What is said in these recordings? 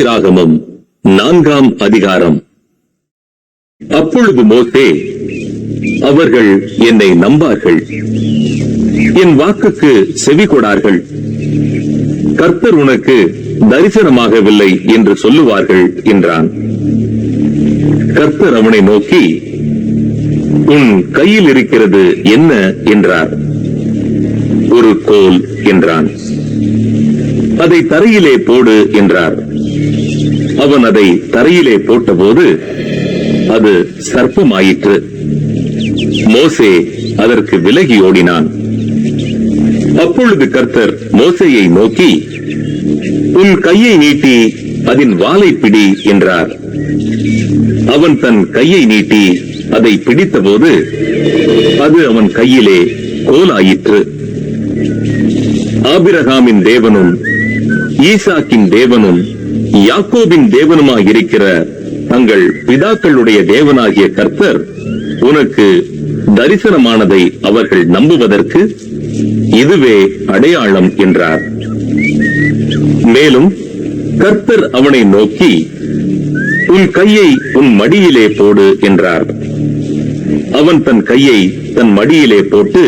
ஆதியாகமம் 4ஆம் அதிகாரம். அப்பொழுது மோசே, அவர்கள் என்னை நம்பார்கள், என் வாக்குக்கு செவி கொடார்கள், கர்த்தர் உனக்கு தரிசனமாகவில்லை என்று சொல்லுவார்கள் என்றான். கர்த்தர் அவனை நோக்கி, உன் கையில் இருக்கிறது என்ன என்றார். ஒரு கோல் என்றான். அதை தரையிலே போடு என்றார். அவன் அதை தரையிலே போட்டபோது அது சர்ப்பமாயிற்று. மோசே அதற்கு விலகி ஓடினான். அப்பொழுது கர்த்தர் மோசேயை நோக்கி, உன் கையை நீட்டி அதன் வாலை பிடி என்றார். அவன் தன் கையை நீட்டி அதை பிடித்தபோது அது அவன் கையிலே கோலாயிற்று. ஆபிரகாமின் தேவனும் ஈசாக்கின் தேவனும் யாக்கோபின் தேவனுமாயிருக்கிற தங்கள் பிதாக்களுடைய தேவனாகிய கர்த்தர் உனக்கு தரிசனமானதை அவர்கள் நம்புவதற்கு இதுவே அடையாளம் என்றார். மேலும் கர்த்தர் அவனை நோக்கி, உன் கையை உன் மடியிலே போடு என்றார். அவன் தன் கையை தன் மடியிலே போட்டு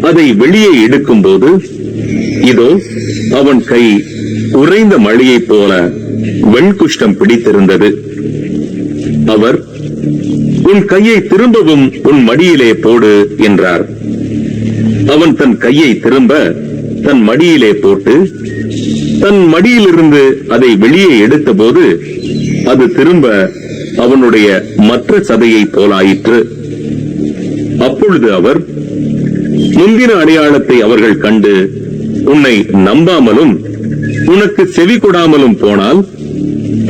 அதை வெளியே எடுக்கும் போது இதோ அவன் கை உறைந்த மழையைப் போல வெண்குஷ்டம் பிடித்திருந்தது. அவர், உன் கையை திரும்பவும் உன் மடியிலே போடு என்றார். அவன் தன் கையை திரும்ப தன் மடியிலே போட்டு தன் மடியிலிருந்து அதை வெளியே எடுத்தபோது அது திரும்ப அவனுடைய மற்ற சதையை போலாயிற்று. அப்பொழுது அவர், முந்தின அடையாளத்தை அவர்கள் கண்டு உன்னை நம்பாமலும் உனக்கு செவி கொடாமலும் போனால்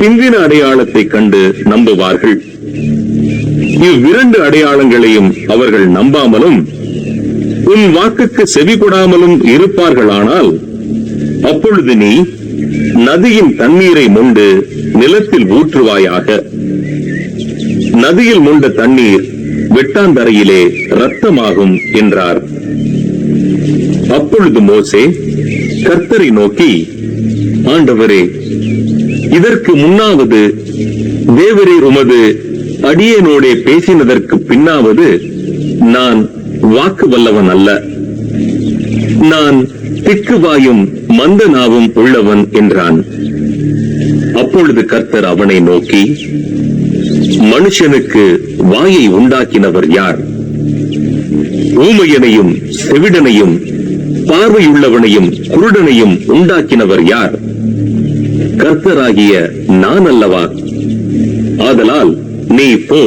பிந்தின அடையாளத்தை கண்டு நம்புவார்கள். இவ்விரண்டு அடையாளங்களையும் அவர்கள் நம்பாமலும் உன் வாக்குக்கு செவி கொடாமலும் இருப்பார்களானால் அப்பொழுது நீ நதியின் தண்ணீரை மொண்டு நிலத்தில் ஊற்றுவாயாக. நதியில் மொண்ட தண்ணீர் வெட்டாந்தரையிலே இரத்தமாகும் என்றார். அப்பொழுது மோசே கர்த்தரை நோக்கி, ஆண்டவரே, இதற்கு முன்னாவது தேவரே உமது அடியேனோடே பேசினதற்கு பின்னாவது நான் வாக்கு வல்லவன் அல்ல, நான் திக்குவாயும் மந்த நாவும் உள்ளவன் என்றான். அப்பொழுது கர்த்தர் அவனை நோக்கி, மனுஷனுக்கு வாயை உண்டாக்கினவர் யார்? ஊமையனையும் செவிடனையும் பார்வையுள்ளவனையும் குருடனையும் உண்டாக்கினவர் யார்? கர்த்தராகிய நான் அல்லவா? ஆதலால் நீ போ,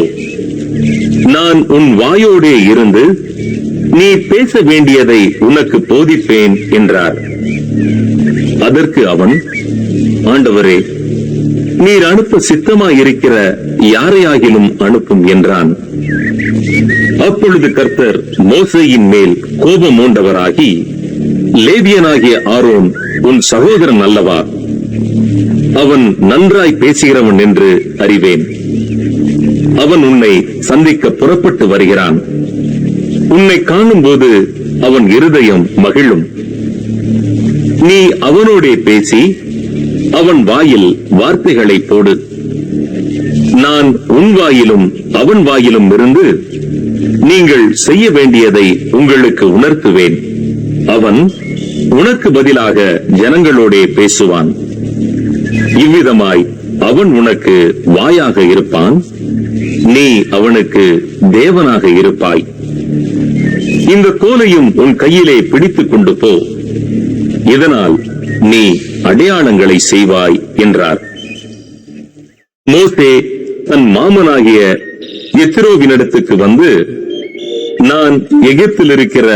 நான் உன் வாயோடே இருந்து நீ பேச வேண்டியதை உனக்கு போதிப்பேன் என்றார். அதற்கு அவன், ஆண்டவரே, நீர் அனுப்ப சித்தமாயிருக்கிற யாரையாகிலும் அனுப்பும் என்றான். அப்பொழுது கர்த்தர் மோசேயின் மேல் கோபம் மூண்டவராகி, லேவியனாகிய ஆரோன் உன் சகோதரன் அல்லவா? அவன் நன்றாய் பேசுகிறவன் என்று அறிவேன். அவன் உன்னை சந்திக்க புறப்பட்டு வருகிறான். உன்னை காணும் போது அவன் இருதயம் மகிழும். நீ அவனோடே பேசி அவன் வாயில் வார்த்தைகளை போடு. நான் உன் வாயிலும் அவன் வாயிலும் இருந்து நீங்கள் செய்ய வேண்டியதை உங்களுக்கு உணர்த்துவேன். அவன் உனக்கு பதிலாக ஜனங்களோடே பேசுவான். இவ்விதமாய் அவன் உனக்கு வாயாக இருப்பான், நீ அவனுக்கு தேவனாக இருப்பாய். இந்த கோலையும் உன் கையிலே பிடித்துக் கொண்டு போ, இதனால் நீ அடையாளங்களை செய்வாய் என்றார். மோசே தன் மாமனாகிய எத்திரோவினிடத்துக்கு வந்து, நான் எகிப்தில் இருக்கிற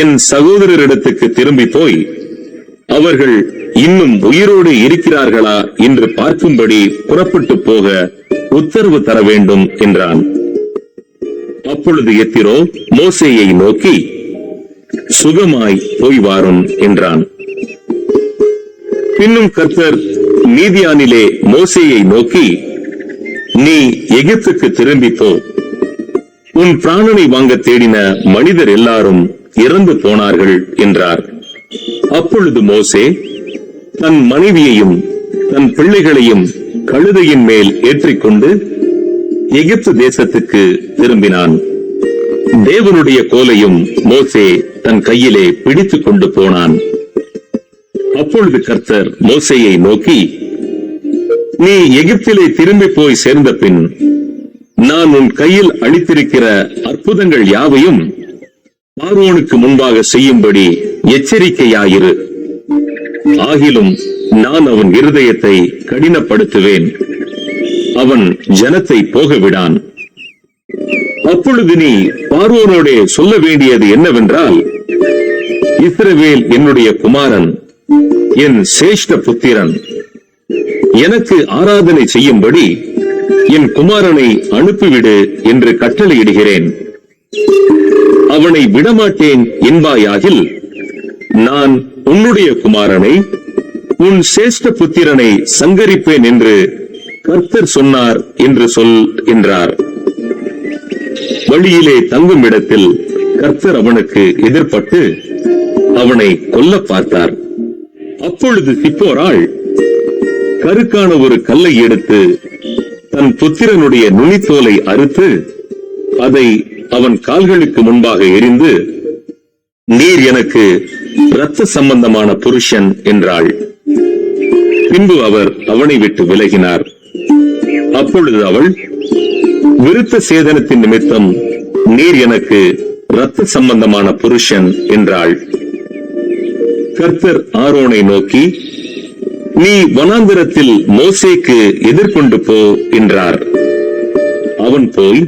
என் சகோதரரிடத்துக்கு திரும்பி போய் அவர்கள் இன்னும் உயிரோடு இருக்கிறார்களா என்று பார்க்கும்படி புறப்பட்டு போக உத்தரவு தர வேண்டும் என்றான். அப்பொழுது எத்திரோ மோசேயை நோக்கி, சுகமாய் போய் வாரும் என்றான். பின்னும் கர்த்தர் மீதியானிலே மோசேயை நோக்கி, நீ எகிப்துக்கு திரும்பி போ, உன் பிராணனை வாங்க தேடின மனிதர் எல்லாரும் இறந்து போனார்கள் என்றார். அப்பொழுது மோசே தன் மனைவியையும் தன் பிள்ளைகளையும் கழுதையின் மேல் ஏற்றிக்கொண்டு எகிப்து தேசத்துக்கு திரும்பினான். தேவனுடைய கோலையும் மோசே தன் கையிலே பிடித்துக் கொண்டு போனான். அப்பொழுது கர்த்தர் மோசேயை நோக்கி, நீ எகிப்திலே திரும்பி போய் சேர்ந்த பின் நான் உன் கையில் அளித்திருக்கிற அற்புதங்கள் யாவையும் பார்வோனுக்கு முன்பாக செய்யும்படி எச்சரிக்கையாயிரு. ஆகிலும் நான் அவன் இருதயத்தை கடினப்படுத்துவேன், அவன் ஜனத்தை போகவிடான். அப்பொழுது நீ பார்வோனோடே சொல்ல வேண்டியது என்னவென்றால், இஸ்ரவேல் என்னுடைய குமாரன், என் சிரேஷ்ட புத்திரன். எனக்கு ஆராதனை செய்யும்படி என் குமாரனை அனுப்பிவிடு என்று கட்டளையிடுகிறேன். அவனை விடமாட்டேன் என்பாயாகில் நான் உன்னுடைய குமாரனை, உன் சிரேஷ்ட புத்திரனை சங்கரிப்பேன் என்று கர்த்தர் சொன்னார் என்று சொல் என்றார். வழியிலே தங்கும் இடத்தில் கர்த்தர் அவனுக்கு எதிர்பட்டு அவனை கொல்ல பார்த்தார். அப்பொழுது சிப்போராள் கருக்கான ஒரு கல்லை எடுத்து தன் புத்திரனுடைய நுனித்தோலை அறுத்து அதை அவன் கால்களுக்கு முன்பாக எறிந்து, நீர் எனக்கு இரத்த சம்பந்தமான புருஷன் என்றாள். பின்பு அவர் அவனை விட்டு விலகினார். அப்பொழுது அவள், விருத்த சேதனத்தின் நிமித்தம் நீர் எனக்கு இரத்த சம்பந்தமான புருஷன் என்றாள். கர்த்தர் ஆரோனை நோக்கி, நீ வனாந்திரத்தில் மோசேக்கு எதிர்கொண்டு போ என்றார். அவன் போய்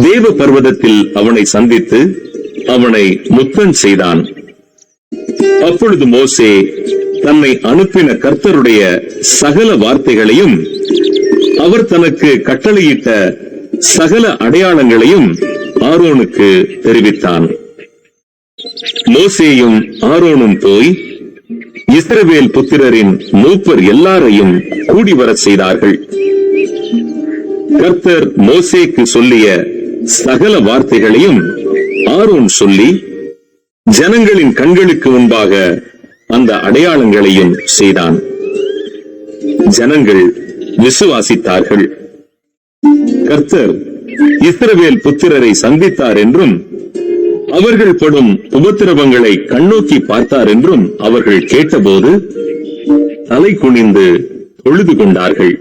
தேவ பர்வதத்தில் அவனை சந்தித்து அவனை முத்தம் செய்தான். அப்பொழுது மோசே தன்னை அனுப்பின கர்த்தருடைய சகல வார்த்தைகளையும் அவர் தனக்கு கட்டளையிட்ட சகல அடையாளங்களையும் ஆரோனுக்கு தெரிவித்தான். மோசேயும் ஆரோனும் போய் இஸ்ரவேல் புத்திரரின் மூப்பர் எல்லாரையும் கூடி வரச் செய்தார்கள். கர்த்தர் மோசேக்கு சொல்லிய சகல வார்த்தைகளையும் ஆரோன் சொல்லி ஜனங்களின் கண்களுக்கு முன்பாக அந்த அடையாளங்களையும் செய்தான். ஜனங்கள் விசுவாசித்தார்கள். கர்த்தர் இஸ்ரவேல் புத்திரரை சந்தித்தார் என்றும் அவர்கள் படும் உபத்திரவங்களை கண்ணோக்கி பார்த்தார் என்றும் அவர்கள் கேட்டபோது தலை குனிந்து தொழுது கொண்டார்கள்.